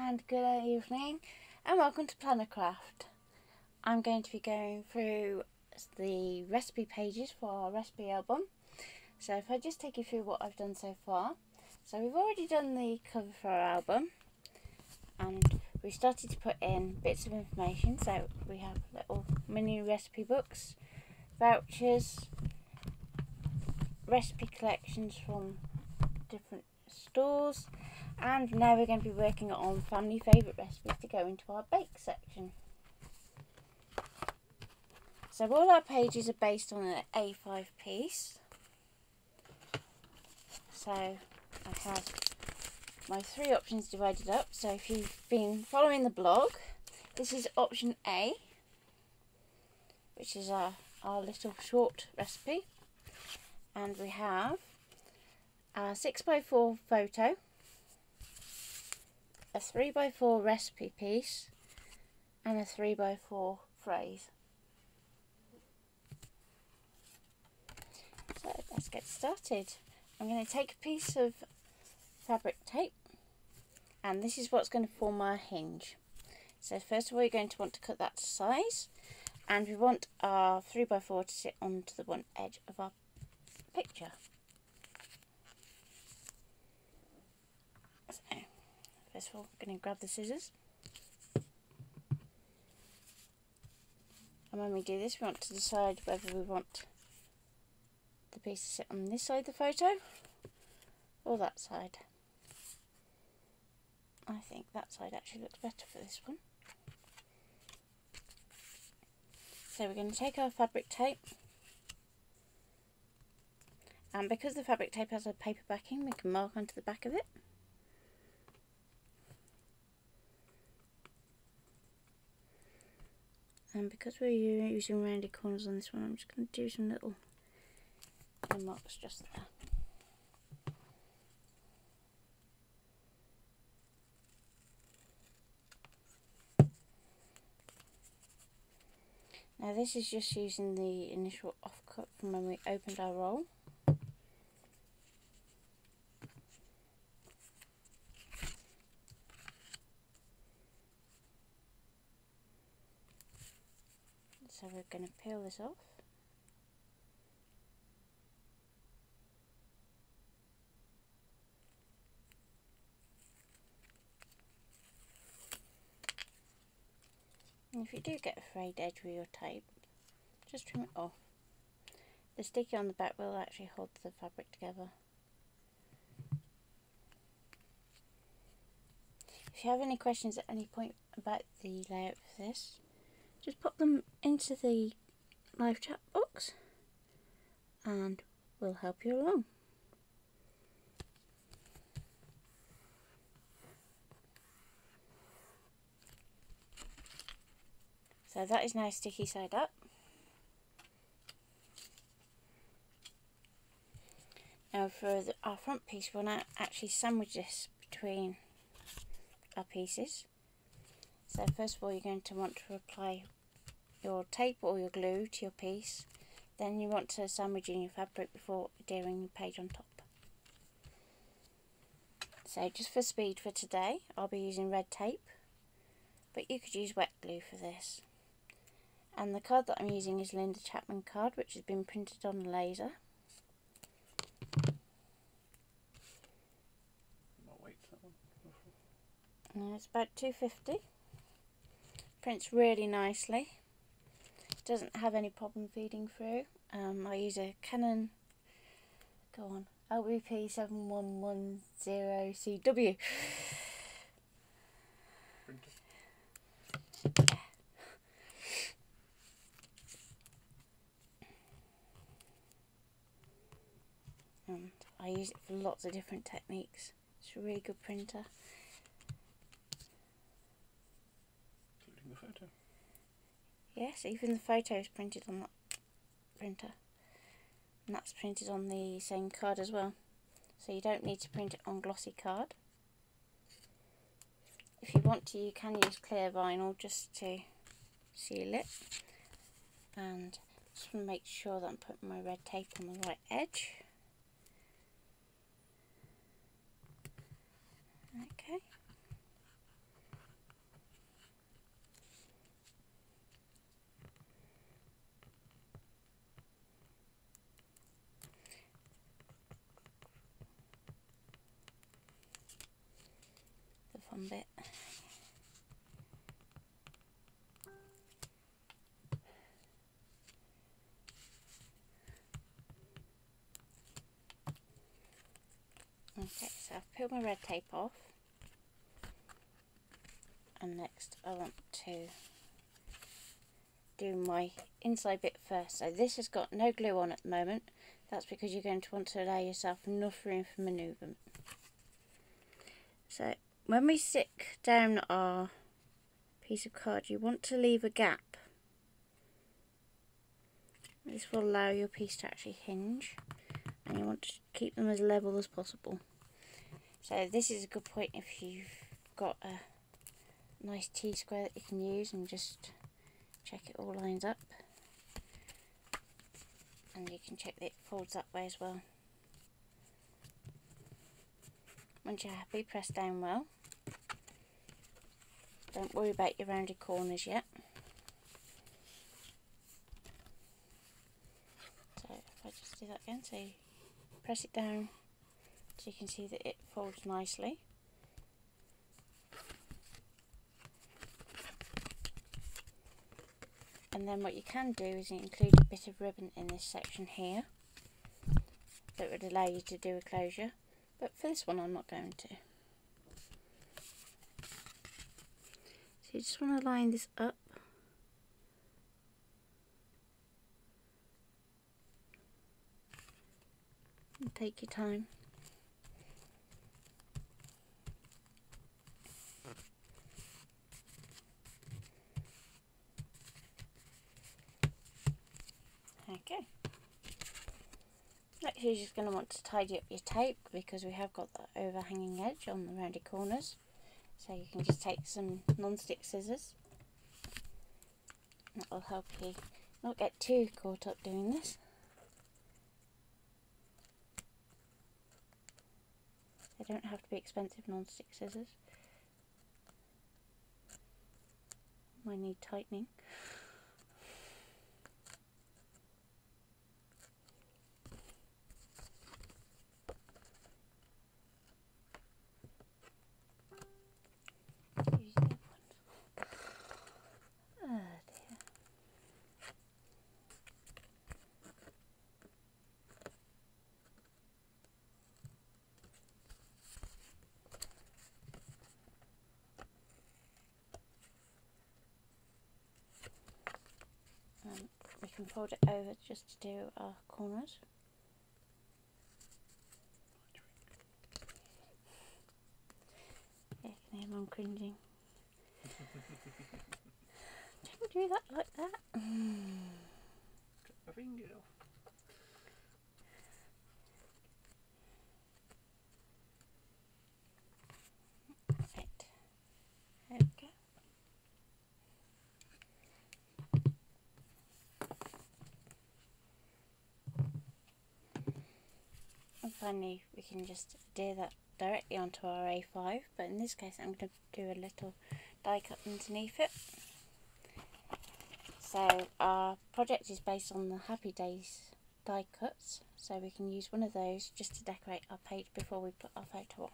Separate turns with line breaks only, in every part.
and good evening and welcome to PLANNERCRAFT. I'm going to be going through the recipe pages for our recipe album. So if I just take you through what I've done so far. So we've already done the cover for our album and we started to put in bits of information. So we have little mini recipe books, vouchers, recipe collections from different stores, and now we're going to be working on family favourite recipes to go into our bake section. So all our pages are based on an A5 piece. So I have my three options divided up. So if you've been following the blog, this is option A, which is our little short recipe, and we have a 6x4 photo, a 3x4 recipe piece, and a 3x4 phrase. So let's get started. I'm going to take a piece of fabric tape, and this is what's going to form our hinge. So first of all, you're going to want to cut that to size, and we want our 3x4 to sit onto the one edge of our picture. So first of all, I'm going to grab the scissors, and when we do this, we want to decide whether we want the piece to sit on this side of the photo or that side. I think that side actually looks better for this one. So we're going to take our fabric tape, and because the fabric tape has a paper backing, we can mark onto the back of it. And because we're using rounded corners on this one, I'm just going to do some little marks just there. Now this is just using the initial offcut from when we opened our roll. So we're going to peel this off. And if you do get a frayed edge with your tape, just trim it off. The sticky on the back will actually hold the fabric together. If you have any questions at any point about the layout for this, just pop them into the live chat box and we'll help you along. So that is now sticky side up. Now for our front piece, we want to actually sandwich this between our pieces. So first of all, you're going to want to apply your tape or your glue to your piece. Then you want to sandwich in your fabric before adhering the page on top. So just for speed for today, I'll be using red tape, but you could use wet glue for this. And the card that I'm using is Linda Chapman card, which has been printed on a laser.
What weight's that one?
It's about 250. Prints really nicely. Doesn't have any problem feeding through. I use a Canon, LBP 7110CW. Yeah. And I use it for lots of different techniques. It's a really good printer.
Including the photo?
Yes, even the photo is printed on that printer. And that's printed on the same card as well. So you don't need to print it on glossy card. If you want to, you can use clear vinyl just to seal it. And just want to make sure that I'm putting my red tape on the right edge. Okay. bottom bit. Okay, so I've peeled my red tape off, and next I want to do my inside bit first. So this has got no glue on at the moment. That's because you're going to want to allow yourself enough room for manoeuvre. So when we stick down our piece of card, you want to leave a gap. This will allow your piece to actually hinge, and you want to keep them as level as possible. So this is a good point if you've got a nice T-square that you can use, and just check it all lines up. And you can check that it folds that way as well. Once you're happy, press down well. Don't worry about your rounded corners yet. So if I just do that again, so you press it down so you can see that it folds nicely. And then what you can do is include a bit of ribbon in this section here that would allow you to do a closure, but for this one I'm not going to. So you just want to line this up. And take your time. Okay. Next you're just going to want to tidy up your tape, because we have got that overhanging edge on the rounded corners. So you can just take some non-stick scissors. That will help you not get too caught up doing this. They don't have to be expensive non-stick scissors. Might need tightening. We can fold it over just to do our corners. Yeah, I can hear Mum cringing. Don't do that like that.
Cut my finger off.
Right. There we go. And finally we can just adhere that directly onto our A5, but in this case I'm going to do a little die cut underneath it. So our project is based on the Happy Days die cuts, so we can use one of those just to decorate our page before we put our photo on.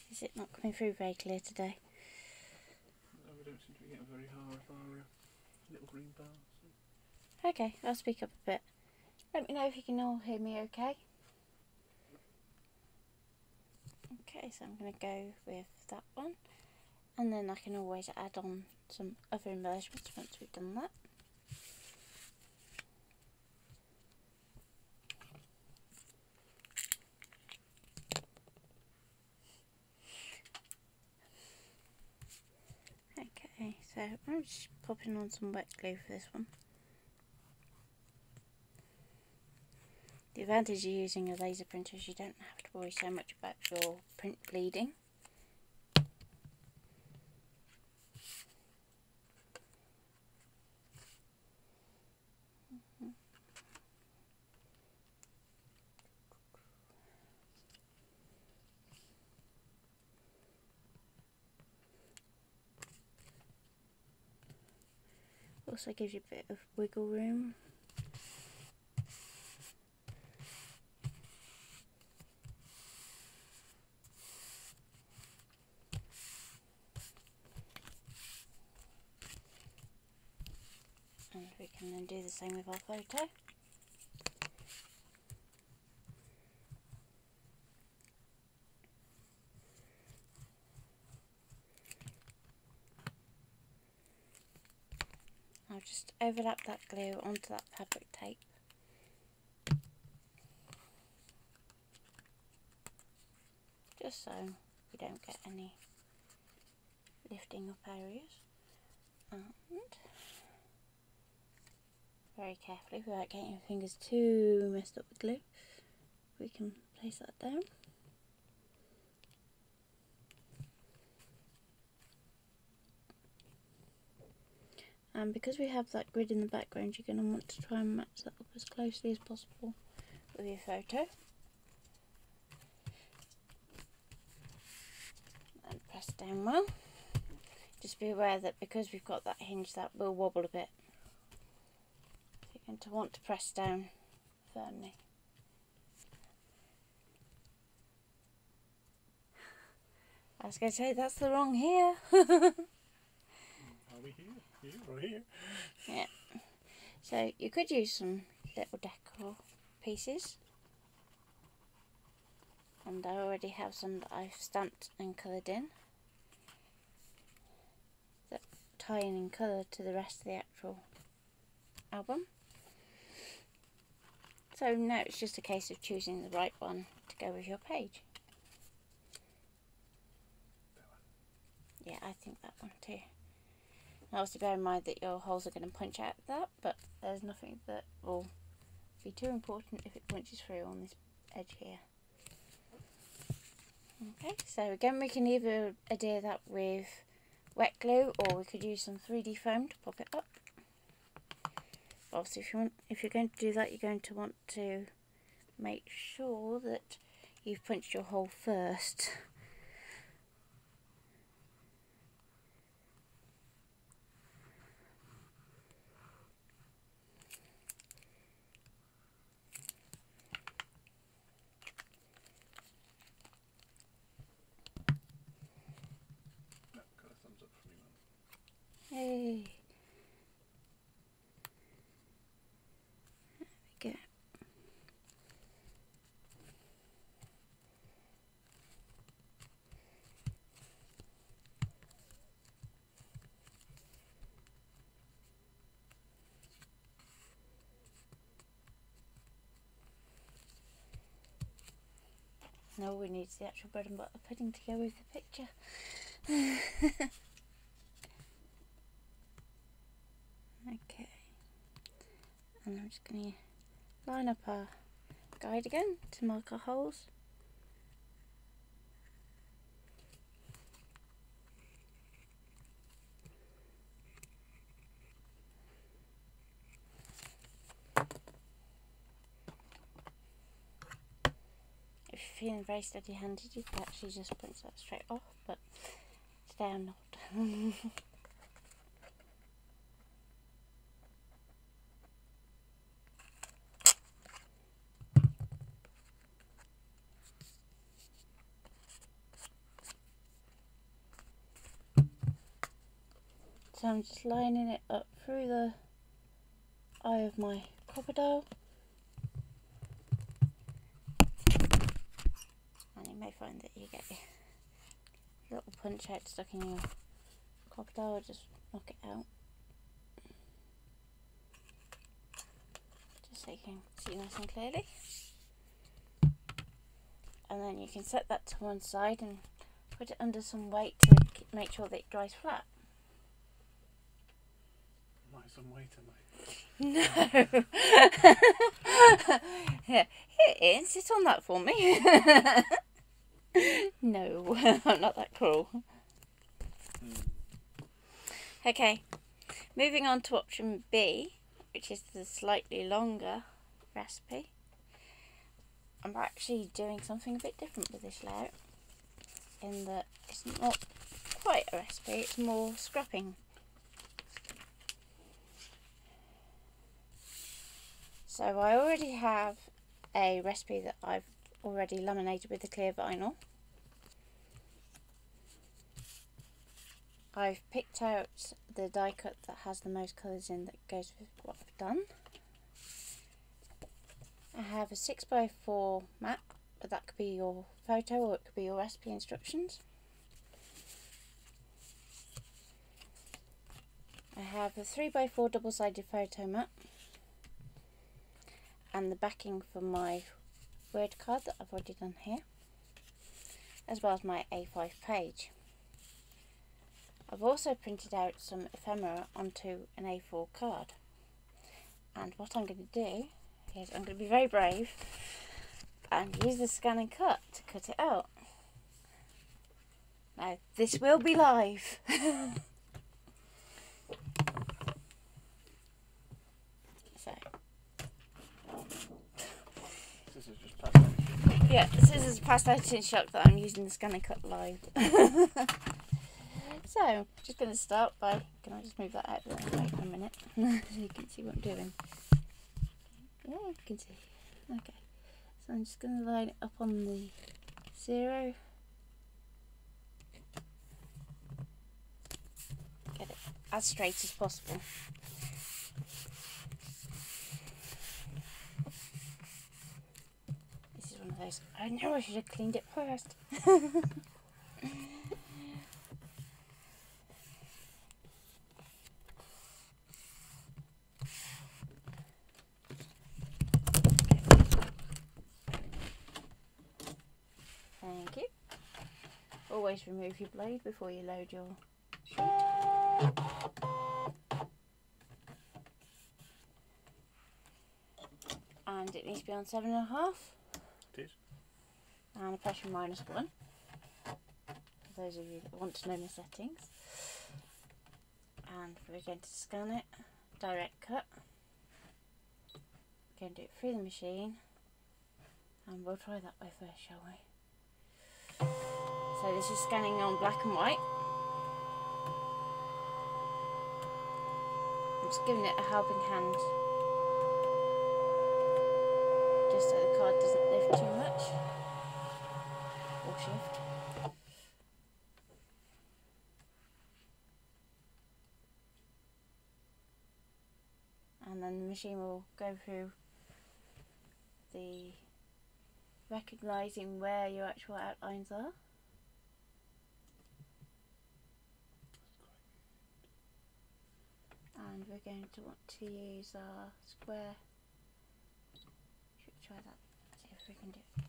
Is it not coming through very clear today?
No, we don't seem to be getting very far with our little green bar.
So. Okay, I'll speak up a bit. Let me know if you can all hear me okay. Okay, so I'm going to go with that one. And then I can always add on some other embellishments once we've done that. Okay, so I'm just popping on some wet glue for this one. The advantage of using a laser printer is you don't have to worry so much about your print bleeding. also gives you a bit of wiggle room. And we can then do the same with our photo. I'll just overlap that glue onto that fabric tape. Just so we don't get any lifting up areas. And very carefully, without getting your fingers too messed up with glue, we can place that down. And because we have that grid in the background, you're going to want to try and match that up as closely as possible with your photo. And press down well. Just be aware that because we've got that hinge, that will wobble a bit. So you're going to want to press down firmly. I was going to say, that's the wrong here.
Are we here? Here or here?
Yeah. So you could use some little decor pieces. And I already have some that I've stamped and coloured in, that tie in colour to the rest of the actual album. So now it's just a case of choosing the right one to go with your page.
That one.
Yeah, I think that one too. And obviously bear in mind that your holes are going to punch out that, but there's nothing that will be too important if it punches through on this edge here. Okay, so again we can either adhere that with wet glue, or we could use some 3D foam to pop it up. Obviously if you're going to do that, you're going to want to make sure that you've punched your hole first. Hey. There we go. Now all we need is the actual bread and butter pudding to go with the picture. Okay, and I'm just going to line up our guide again to mark our holes. If you're feeling very steady-handed, you could actually just punch that straight off, but today I'm not. So I'm just lining it up through the eye of my crocodile. And you may find that you get a little punch out stuck in your crocodile, just knock it out. Just so you can see nice and clearly. And then you can set that to one side and put it under some weight to make sure that it dries flat.
Might some weight in there.
No. Here, Ian, sit on that for me. No, I'm not that cruel. Okay, moving on to option B, which is the slightly longer recipe. I'm actually doing something a bit different with this layout, in that it's not quite a recipe, it's more scrapping. So I already have a recipe that I've already laminated with the clear vinyl. I've picked out the die cut that has the most colours in that goes with what I've done. I have a 6x4 map, but that could be your photo or it could be your recipe instructions. I have a 3x4 double-sided photo map and the backing for my word card that I've already done here, as well as my A5 page. I've also printed out some ephemera onto an A4 card, and what I'm going to do is I'm going to be very brave and use the scan and cut to cut it out. Now this will be live. So
Scissors just passed out.
yeah, the scissors passed out in shock that I'm using the scan and cut live. So I'm just going to start by, can I just move that out of the way for a minute so you can see what I'm doing. Yeah, you can see. Okay, so I'm just going to line it up on the 0. Get it as straight as possible. This is one of those, I know I should have cleaned it first. Thank you. Always remove your blade before you load your sheet. And it needs to be on 7.5.
It is.
And a pressure -1. For those of you that want to know my settings. And we're going to scan it, direct cut. We're going to do it through the machine. And we'll try that way first, shall we? So this is scanning on black and white. I'm just giving it a helping hand, just so the card doesn't lift too much, or shift. And then the machine will go through the recognising where your actual outlines are. And we're going to want to use our square. Should we try that? See if we can do it.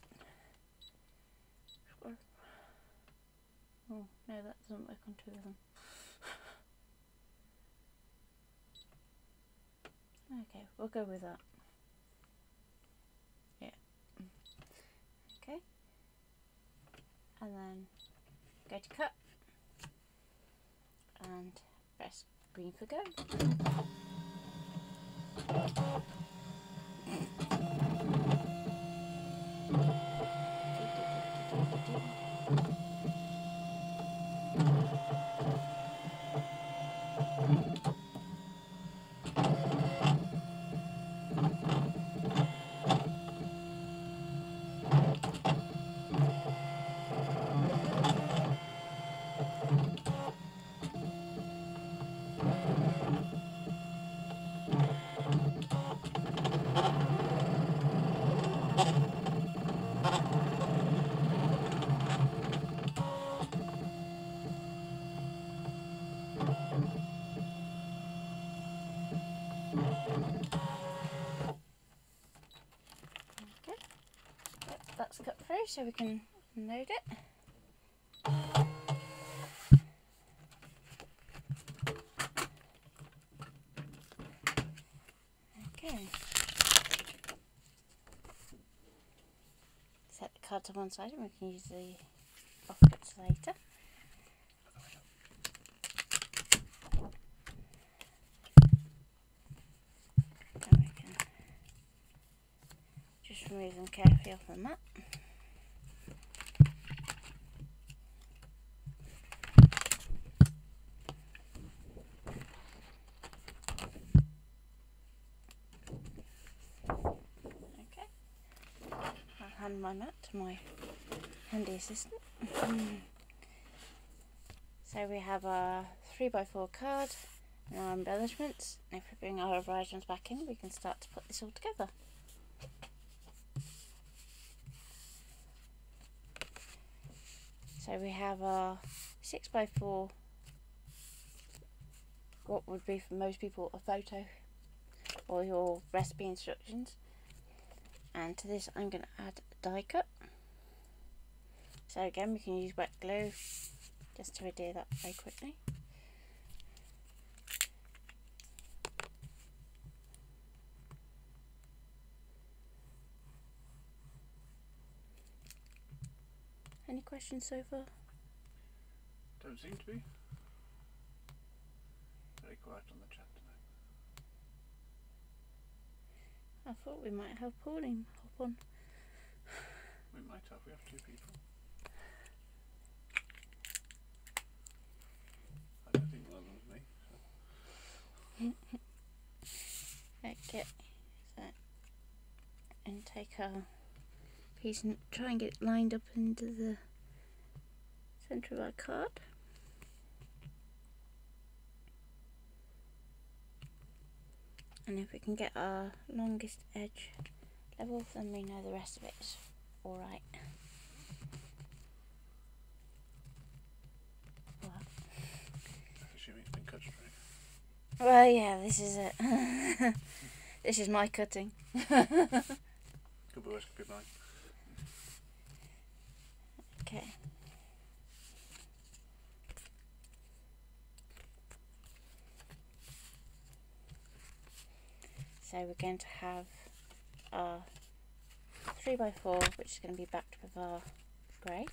Square. Oh no, that doesn't work on two of them. Okay, we'll go with that. Yeah. Okay. And then go to cut and press green for go. That's cut through, so we can load it. Okay. Set the card to one side and we can use the offcuts later. And we can just remove them carefully off the mat. hand my mat to my handy assistant. So we have our 3x4 card and our embellishments, and if we bring our other items back in, we can start to put this all together. So we have our 6x4, what would be for most people a photo or your recipe instructions, and to this I'm going to add a die cut. So again, we can use wet glue just to adhere that very quickly. Any questions so far?
Don't seem to be. Very quiet on the chat tonight.
I thought we might have Pauline hop on.
We might have, we have 2 people. I don't think one of them's me. So.
Okay, so, and take our piece and try and get it lined up into the centre of our card. And if we can get our longest edge level, then we know the rest of it is alright.
That's assuming it's been cut straight.
Well, yeah, this is it. This is my cutting.
Could be worse, could be mine.
Okay. So we're going to have our 3x4, which is going to be backed with our grey,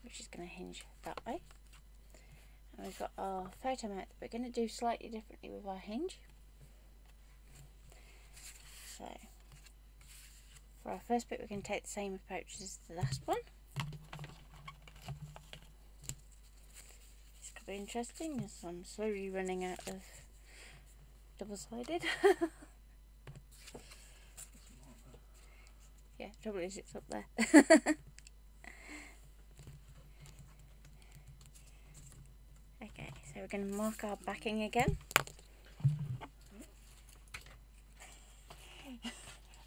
which is going to hinge that way. And we've got our photo mount that we're going to do slightly differently with our hinge. So for our first bit, we're going to take the same approach as the last one. This could be interesting as I'm slowly running out of double-sided. Yeah, trouble is it's up there. Okay, so we're going to mark our backing again.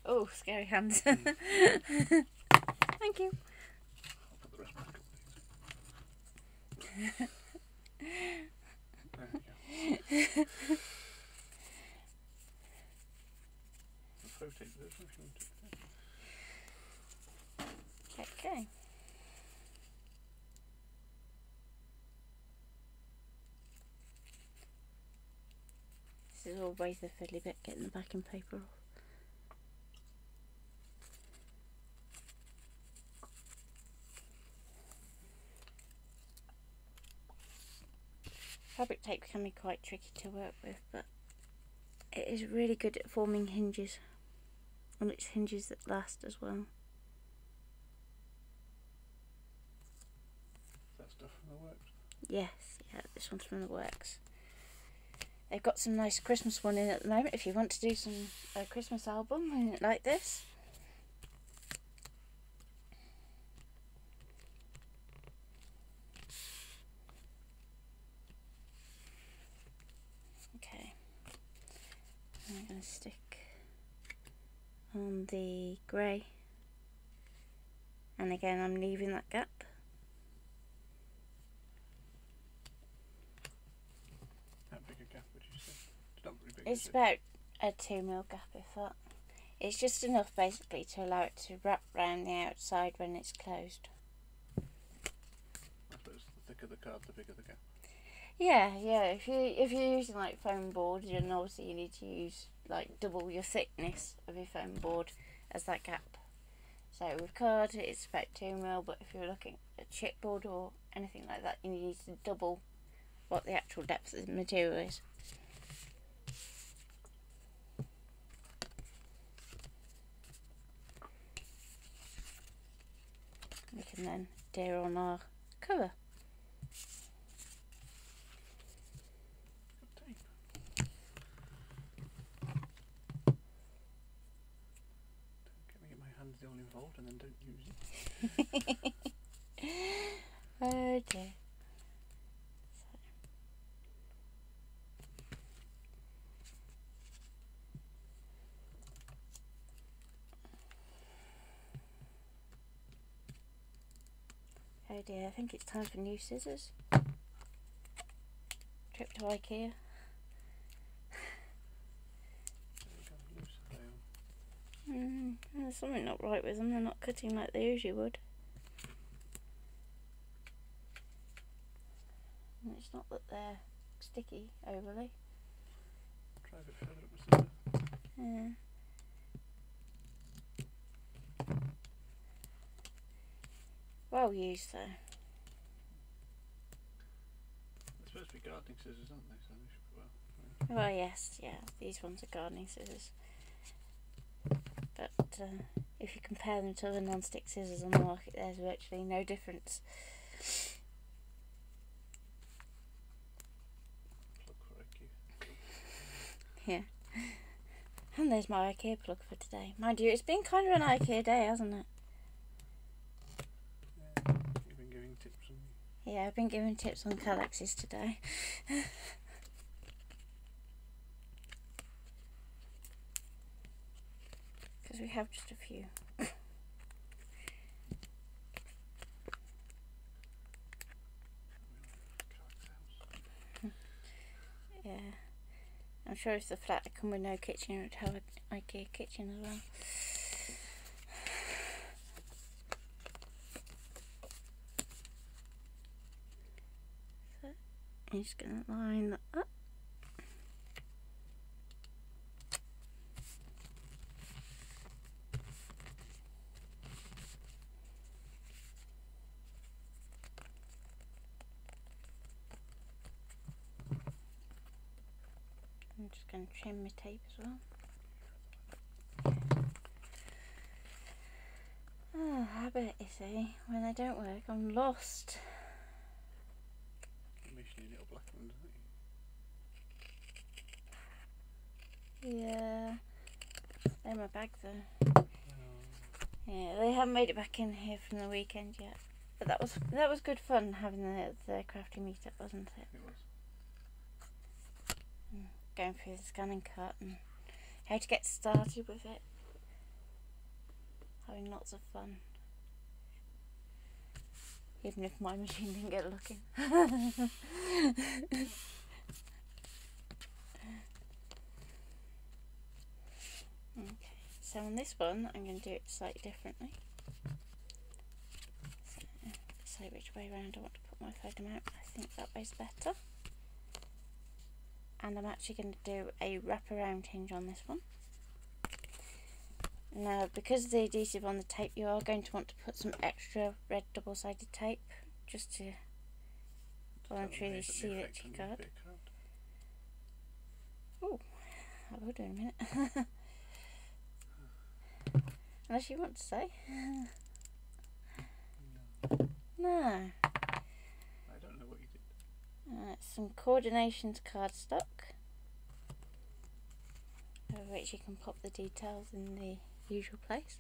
Oh, scary hands. Thank you.
I'll put the rest back up, please. There we go. Rotate this if you want to.
Okay. This is always the fiddly bit, getting the backing paper off. Fabric tape can be quite tricky to work with, but it is really good at forming hinges, and it's hinges that last as well.
Is that stuff from the works?
Yes, yeah, this one's from the works. They've got some nice Christmas one in at the moment if you want to do some Christmas album like this. Okay, I'm going to stick on the grey, and again I'm leaving that gap.
How big a gap would you say? It's not very big.
It's about a 2mm gap, if that. It's just enough basically to allow it to wrap round the outside when it's closed.
I suppose the thicker the card, the bigger the gap.
Yeah, yeah. If you're using like foam board, then obviously you need to use like double your thickness of your foam board as that gap. So with card it's about 2mm, but if you're looking at chipboard or anything like that, you need to double what the actual depth of the material is. We can then adhere on our cover.
Good tape. Let me get my hands still involved and then don't use it.
Oh dear. Oh dear, I think it's time for new scissors. Trip to IKEA. There's something not right with them, they're not cutting like they usually would. And it's not that they're sticky overly.
Try a bit further up the scissors.
Yeah. Well used though.
They're supposed to be gardening scissors, aren't they? So they should be well.
Well, yes, yeah, these ones are gardening scissors. But if you compare them to other non-stick scissors on the market, there's virtually no difference.
Plug for IKEA.
Yeah. And there's my IKEA plug for today. Mind you, it's been kind of an IKEA day, hasn't it?
Yeah, you've been giving tips on me.
Yeah, I've been giving tips on Calexes today. Because we have just a few. Yeah. I'm sure if the flat had come with no kitchen, it would have an IKEA kitchen as well. So, I'm just going to line that up. I'm just going to trim my tape as well. Oh, habit, you see. When they don't work, I'm lost.
You're missing your little black ones, aren't you?
Yeah. They're in my bag though. Yeah, they haven't made it back in here from the weekend yet. But that was good fun having the crafty meetup, wasn't it?
It was.
Going through the scanning cart and how to get started with it. Having lots of fun. Even if my machine didn't get looking. Okay, so on this one I'm going to do it slightly differently. So, decide which way around I want to put my photo mount. I think that way's better. And I'm actually going to do a wraparound hinge on this one. Now, because of the adhesive on the tape, you are going to want to put some extra red double-sided tape just to voluntarily see that you got. Oh, I will do in a minute. Unless you want to say. No.
I don't know what you did.
Some coordinations cardstock, over which you can pop the details in the usual place.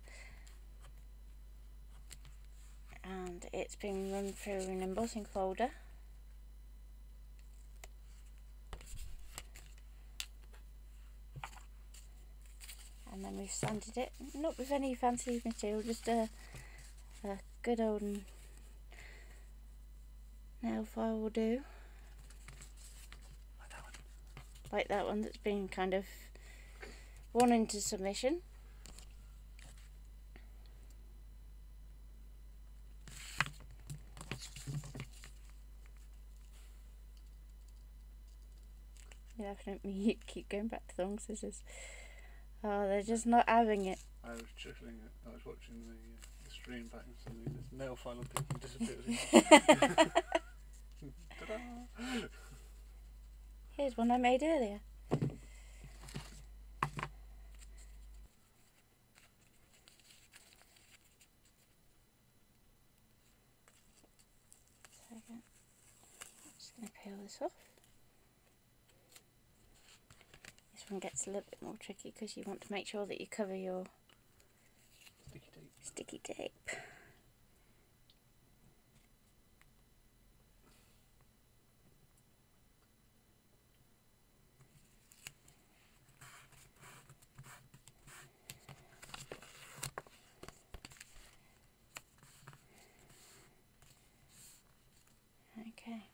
And it's been run through an embossing folder. And then we've sanded it, not with any fancy material, just a good old nail file will do. Like that one that's been kind of worn into submission. You're laughing at me, you keep going back to the long scissors. Oh, they're just not having it.
I was chuckling. I was watching the stream back and suddenly this nail file on paper disappears. Ta-da!
Here's one I made earlier. So I'm just going to peel this off. This one gets a little bit more tricky because you want to make sure that you cover your sticky tape. Okay.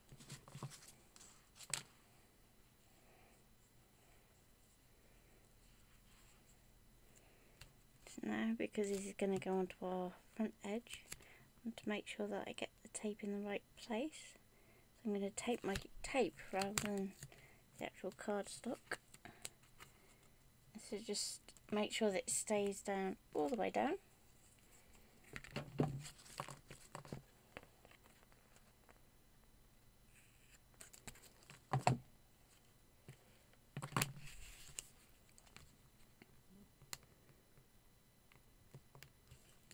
So now, because this is going to go onto our front edge, I want to make sure that I get the tape in the right place. So I'm going to tape my tape rather than the actual cardstock. So just make sure that it stays down all the way down.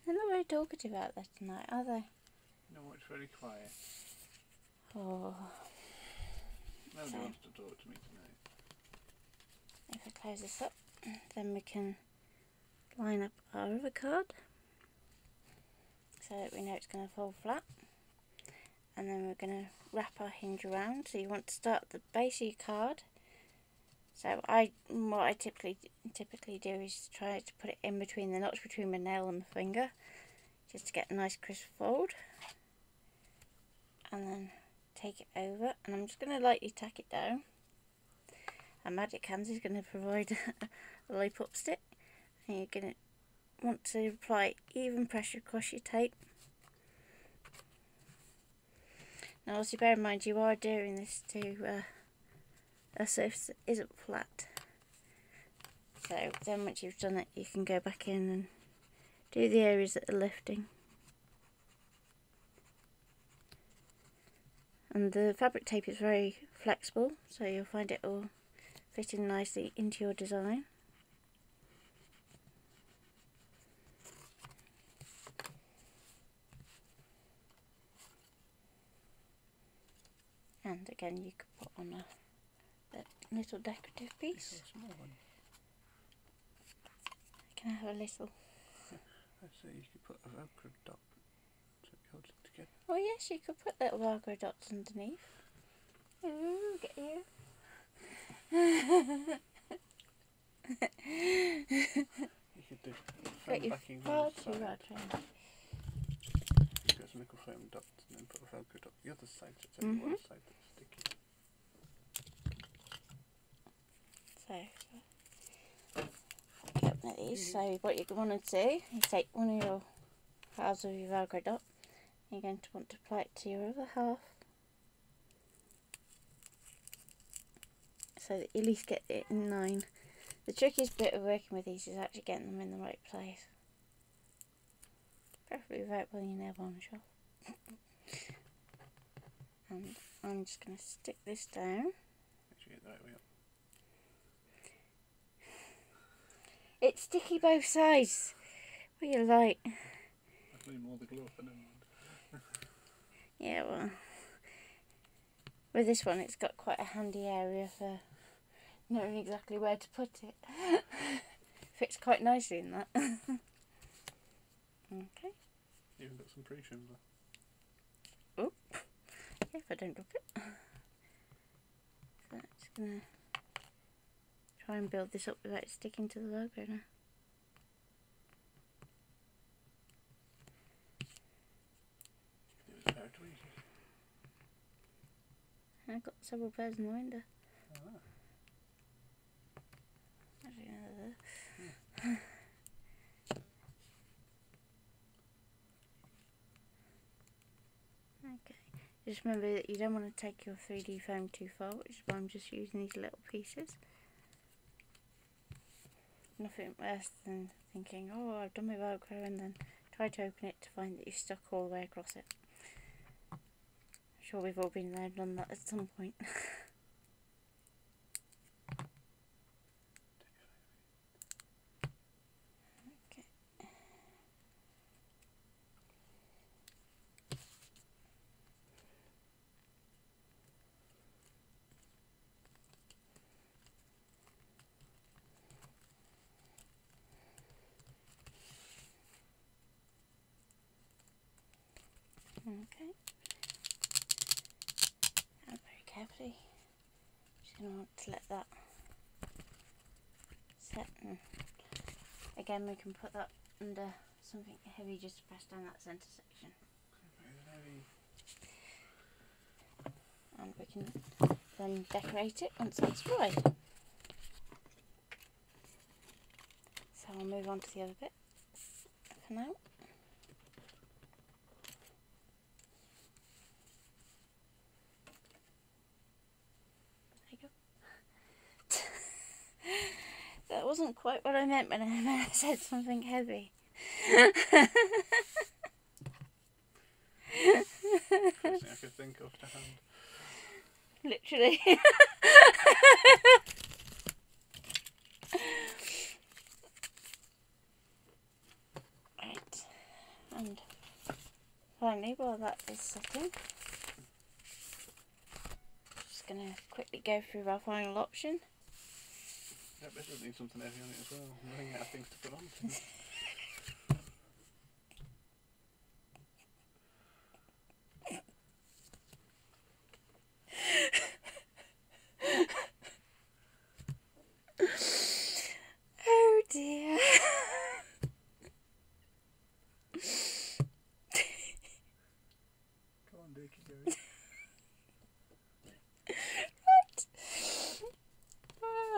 They're not very talkative out there tonight, are they?
No, it's very quiet.
Oh.
Nobody
So,
wants to talk to me tonight.
if I close this up, then we can line up our other card so that we know it's going to fold flat. And then we're going to wrap our hinge around. So you want to start at the base of your card. So what I typically do is try to put it in between the notch between my nail and my finger, just to get a nice crisp fold. And then take it over, and I'm just going to lightly tack it down. And Magic Hands is going to provide a lollipop stick, and you're going to want to apply even pressure across your tape. Now also bear in mind you are doing this to a surface that isn't flat. So then once you've done it, you can go back in and do the areas that are lifting. And the fabric tape is very flexible, so you'll find it all fitting nicely into your design. And again, you could put on a little decorative piece. Can I have a little?
So you could put a Velcro dot so it holds it together.
Oh yes, you could put little Velcro dots underneath. Ooh, get you.
You could do
Got
foam
you
backing
far
on the
too
side.
right.
You got some nickel foam dots and then put a Velcro dot the other side, so it's only one side that's sticky.
So, get one of these. So what you want to do is take one of your halves of your Velcro dot. You're going to want to apply it to your other half, so that you at least get it in line. The trickiest bit of working with these is actually getting them in the right place. Preferably without pulling your nail varnish off. And I'm just going to stick this down.
Make sure you get the right way up.
It's sticky both sides. What do you like?
I've made more the glue off, I don't mind.
Yeah, well, with this one it's got quite a handy area for knowing exactly where to put it. Fits quite nicely in that. Okay.
Even got some pre-shims left.
Oh, yeah, if I don't drop it. So I'm just going to try and build this up without sticking to the logo now.
You could do it with a pair of tweezers.
I've got several pairs in the window.
Ah.
Actually, another
Yeah.
Okay. Just remember that you don't want to take your 3D foam too far, which is why I'm just using these little pieces. Nothing worse than thinking, oh, I've done my Velcro, and then try to open it to find that you're stuck all the way across it. I'm sure we've all been there and done that at some point. Okay. Okay. And very carefully, just going to want to let that set. And again, we can put that under something heavy just to press down that centre section. And we can then decorate it once that's dried. So I'll move on to the other bit for now. There you go. That wasn't quite what I meant when I said something heavy.
First thing I could think of to hand.
Literally. Right. And finally, while that is setting, just going to quickly go through our final option.
Yeah, this does need something heavy on it as well. I'm running out of things to put on.
Oh dear.
Come on, Dick, keep going.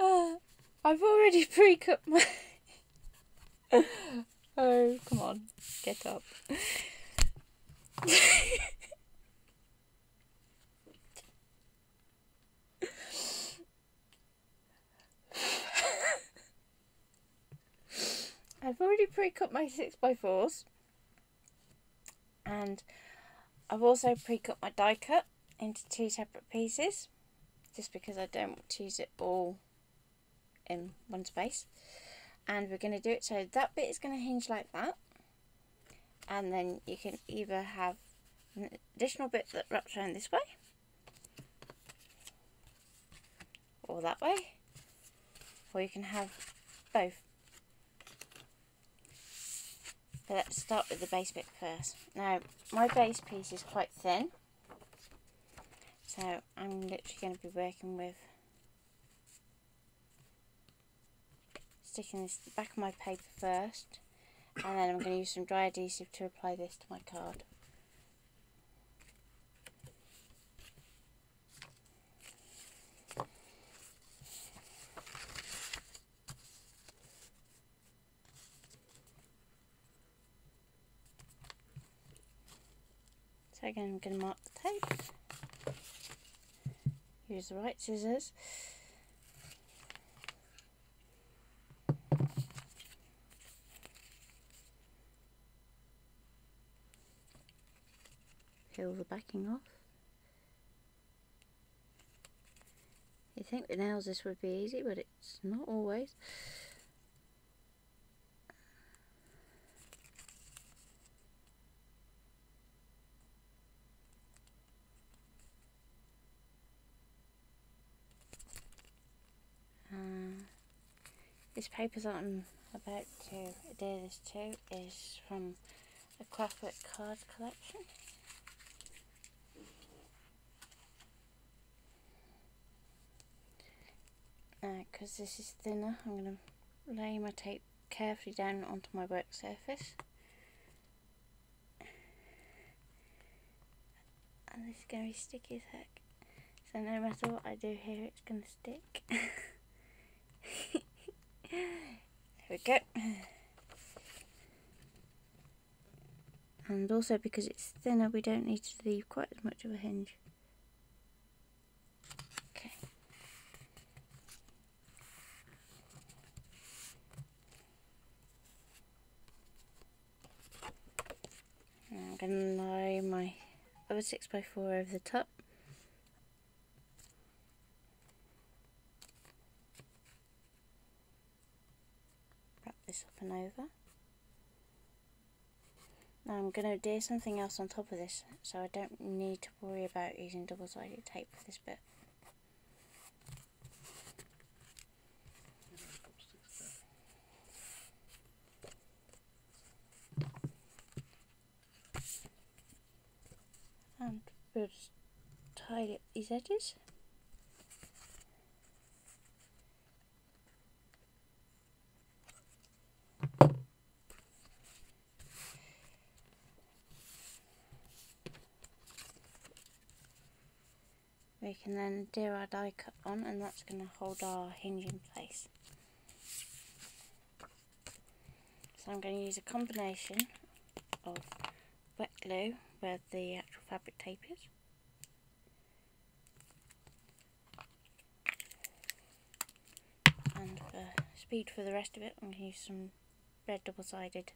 Right. I've already pre-cut my... Oh, come on, get up. I've already pre-cut my 6x4s, and I've also pre-cut my die cut into 2 separate pieces, just because I don't want to use it all in one space. And we're going to do it so that bit is going to hinge like that, and then you can either have an additional bit that wraps around this way, or that way, or you can have both. But let's start with the base bit first. Now, my base piece is quite thin, so I'm literally going to be working with sticking this to the back of my paper first, and then I'm going to use some dry adhesive to apply this to my card. So again, I'm going to mark the tape, use the right scissors, peel the backing off. You think with nails this would be easy, but it's not always. This paper that I'm about to adhere this to is from a Craftwork card collection. Because this is thinner, I'm going to lay my tape carefully down onto my work surface. And this is going to be sticky as heck. So no matter what I do here, it's going to stick. There we go. And also because it's thinner, we don't need to leave quite as much of a hinge. Okay. Now I'm going to lay my other 6x4 over the top. Wrap this up and over. Now I'm going to adhere something else on top of this, so I don't need to worry about using double-sided tape for this bit. we'll just tidy up these edges. We can then do our die cut on, and that's going to hold our hinge in place. So I'm going to use a combination of wet glue where the actual fabric tape is, and for speed for the rest of it I'm going to use some red double-sided.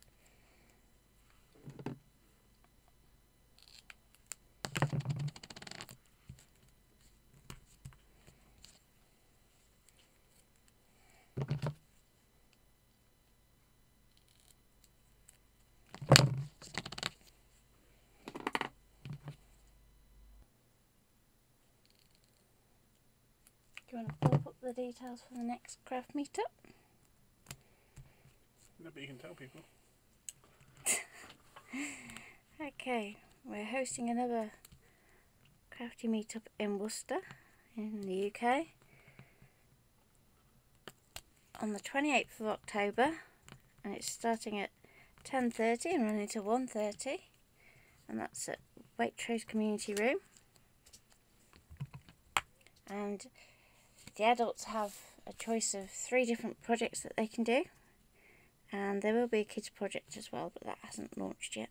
Do you want to pop up the details for the next craft meetup?
No, but you can tell people.
Okay, we're hosting another crafty meetup in Worcester in the UK on the 28th of October, and it's starting at 10:30 and running till 1:30, and that's at Waitrose Community Room. And the adults have a choice of 3 different projects that they can do, and there will be a kids project as well, but that hasn't launched yet.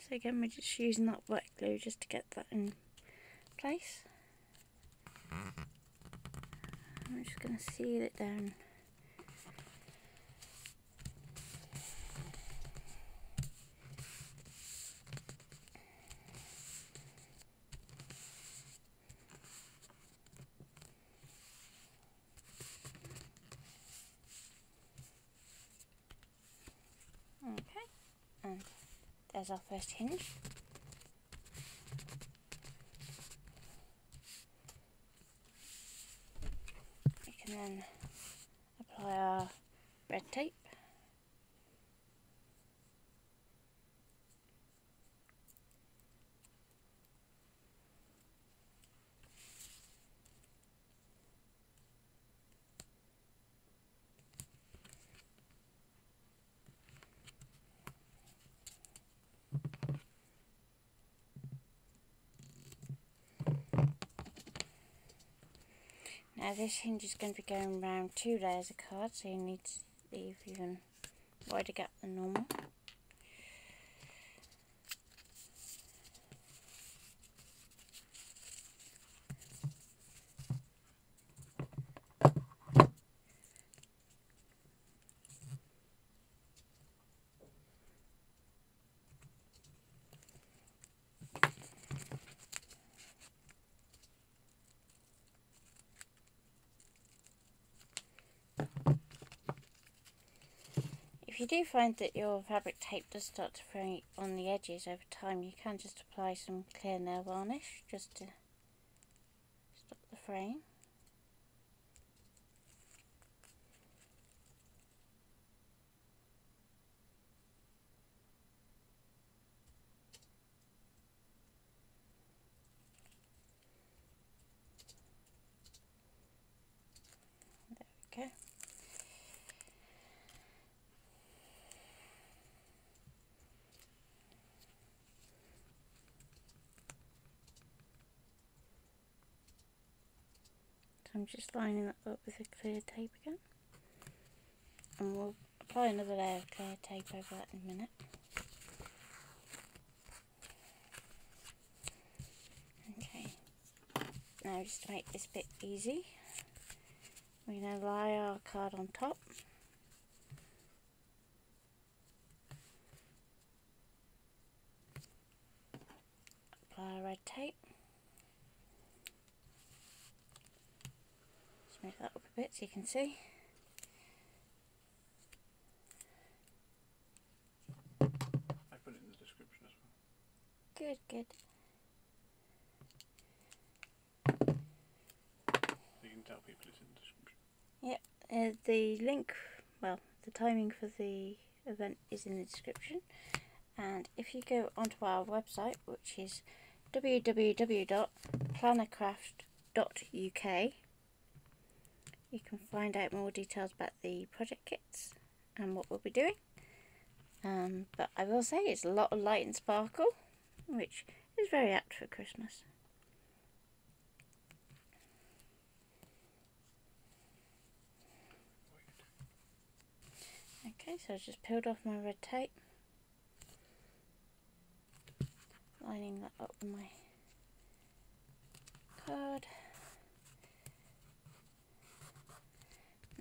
So again, we're just using that wet glue just to get that in place. I'm just going to seal it down. Okay, and there's our first hinge. We can then apply our red tape. Now this hinge is going to be going around 2 layers of card, so you need to leave even wider gap than normal. If you do find that your fabric tape does start to fray on the edges over time, you can just apply some clear nail varnish just to stop the fraying. There we go. So I'm just lining that up with a clear tape again, and we'll apply another layer of clear tape over that in a minute. Okay, now just to make this bit easy, we're going to lie our card on top, apply our red tape, just move that up a bit so you can see.
I put it in the description as well.
Good, good.
So you can tell people it's in the description.
Yep, The link, well, the timing for the event is in the description, and if you go onto our website, which is www.plannercraft.uk, you can find out more details about the project kits and what we'll be doing. But I will say it's a lot of light and sparkle, which is very apt for Christmas. Okay, so I just peeled off my red tape, lining that up with my card.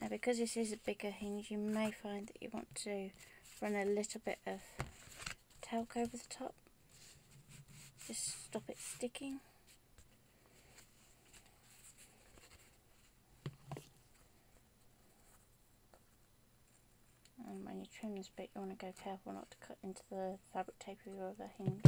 Now, because this is a bigger hinge, you may find that you want to run a little bit of talc over the top, just stop it sticking. And when you trim this bit, you want to go careful not to cut into the fabric tape of your other hinge.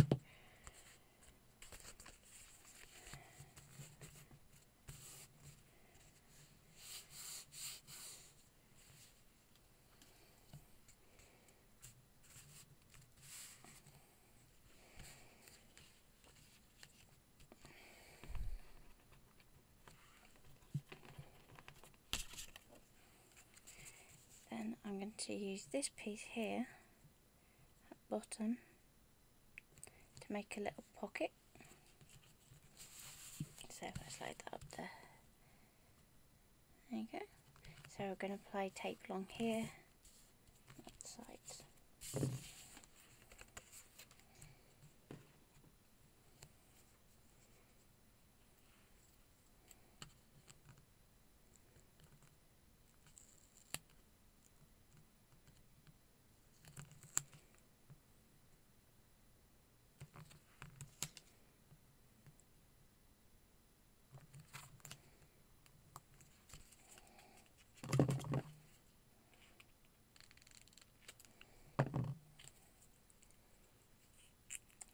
Then I'm going to use this piece here at the bottom to make a little pocket. So if I slide that up there, there you go. So we're going to apply tape along here, on the sides.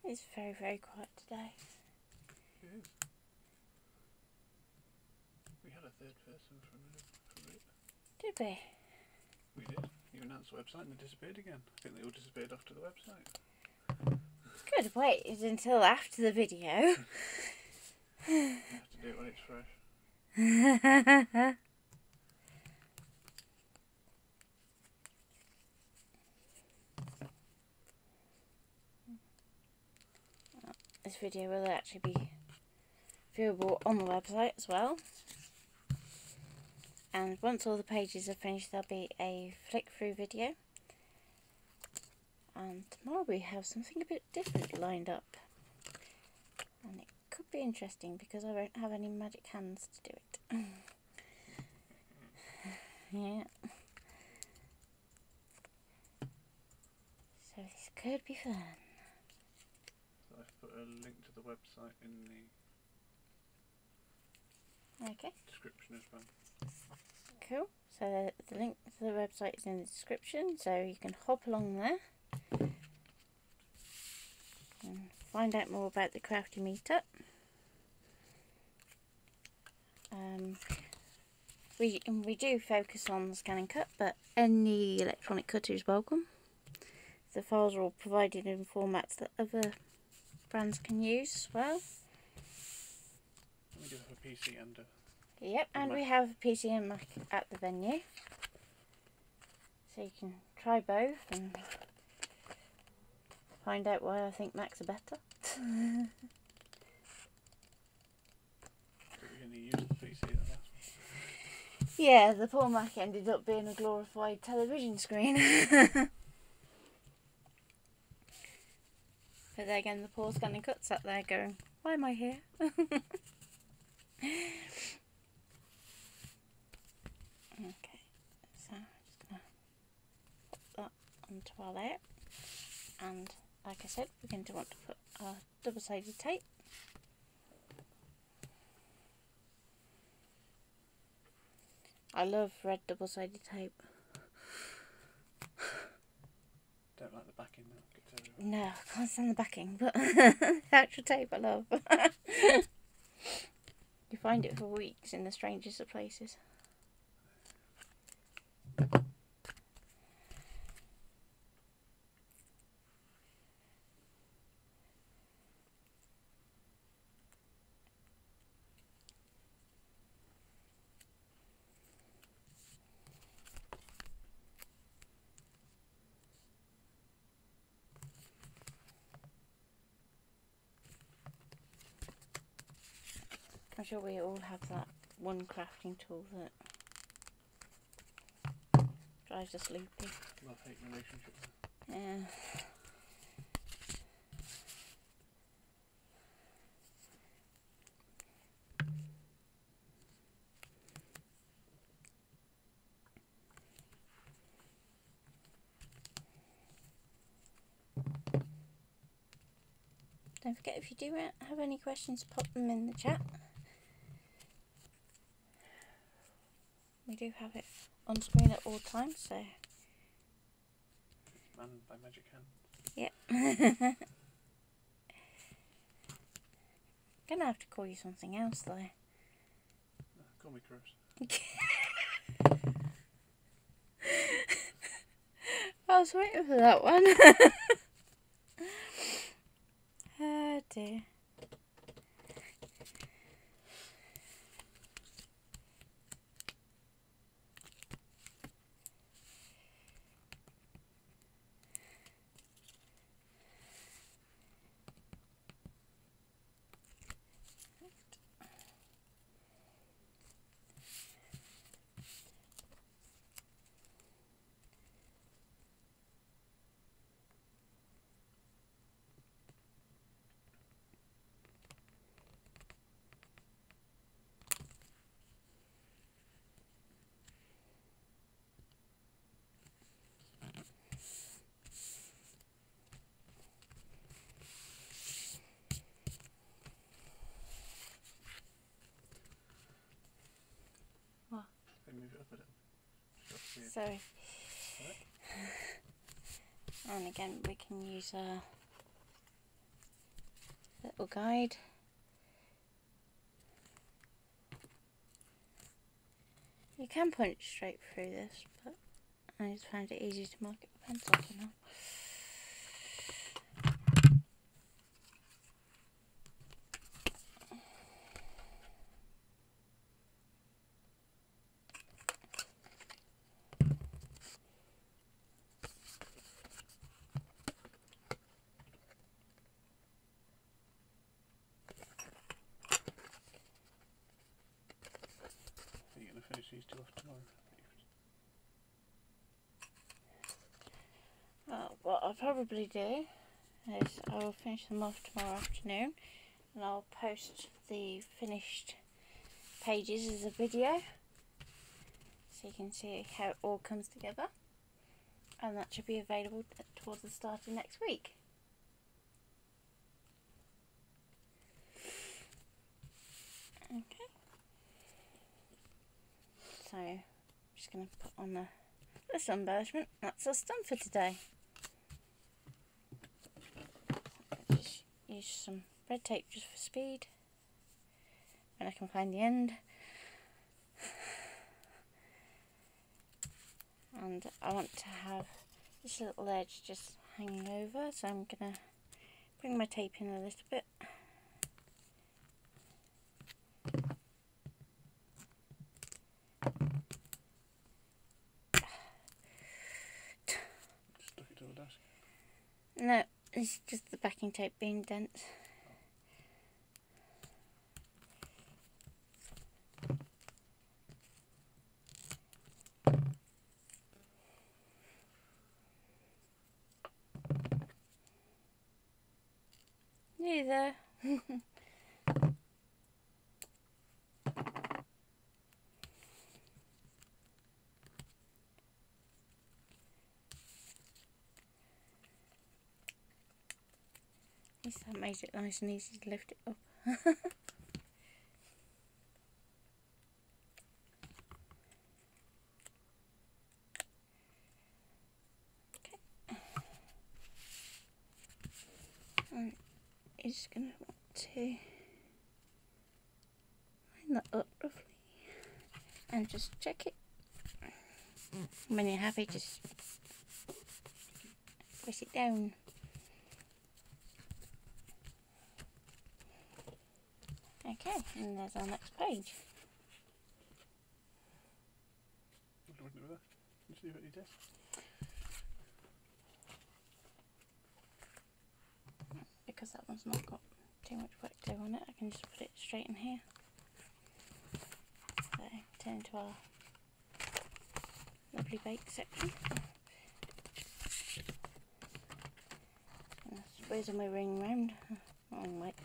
It's very, very quiet today.
It is. We had a third person for a bit.
Did we?
We did. You announced the website and they disappeared again. I think they all disappeared after the website.
Good, wait until after the video.
You have to do it when it's fresh.
This video will actually be viewable on the website as well. And once all the pages are finished, there'll be a flick through video. And tomorrow we have something a bit different lined up. And it could be interesting because I won't have any magic hands to do it. Yeah. So this could be fun.
So I've put a link to the website in the description as well.
Cool. So the link to the website is in the description, so you can hop along there and find out more about the crafty meetup. We do focus on the scan and cut, but any electronic cutter is welcome. The files are all provided in formats that other brands can use as well.
We do have a PC and a...
Yep, and we have a PC and Mac at the venue. So you can try both and find out why I think Macs are better.
So we only used the PC at the last one.
Yeah, the poor Mac ended up being a glorified television screen. But then again, the poor scanning cut sat there going, why am I here? Okay, so I'm just going to pop that onto our layer. And like I said, we're going to want to put our double-sided tape. I love red double-sided tape.
Don't like the backing though.
No, I can't stand the backing, but the actual tape I love. You find it for weeks in the strangest of places. I'm sure we all have that one crafting tool that drives us loopy.
Love-hate relationship.
Yeah. Don't forget, if you do have any questions, pop them in the chat. We do have it on screen at all times, so.
Man by magic hand.
Yep. Gonna have to call you something else though.
Call me Chris.
I was waiting for that one. Oh dear.
They move it up a bit.
Sorry. And again, we can use a little guide. You can punch straight through this, but I just found it easy to mark it with pencil for now.
Are you going to finish these two off tomorrow?
What I'll probably do is I will finish them off tomorrow afternoon, and I'll post the finished pages as a video so you can see how it all comes together, and that should be available towards the start of next week. Okay, so I'm just going to put on this embellishment. That's us done for today. Just use some red tape just for speed, and I can find the end. And I want to have this little edge just hanging over, so I'm going to bring my tape in a little bit.
Stuck it to the desk?
No, it's just the backing tape being dense. Nearly there. At least that made it nice and easy to lift it up. Okay. And you're just going to want to line that up roughly and just check it. When you're happy, just press it down. Okay, and there's our next page.
Let's see what you did.
Because that one's not got too much work to do on it, I can just put it straight in here. So, turn to our lovely bake section. And I suppose my ring round. Oh wait,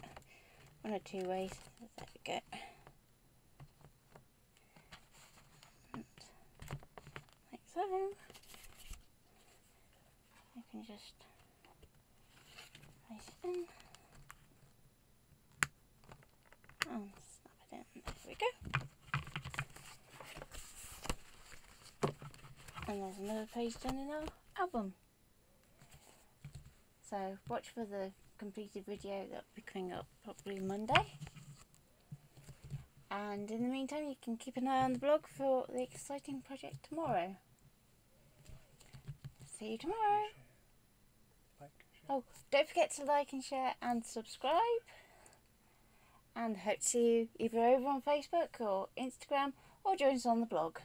one or two ways. There we go. And like so. I can just place it in. And snap it in. There we go. And there's another page done in our album. So watch for the completed video that will be coming up probably Monday. And in the meantime, you can keep an eye on the blog for the exciting project tomorrow. See you tomorrow. Oh, don't forget to like and share and subscribe. And hope to see you either over on Facebook or Instagram or join us on the blog.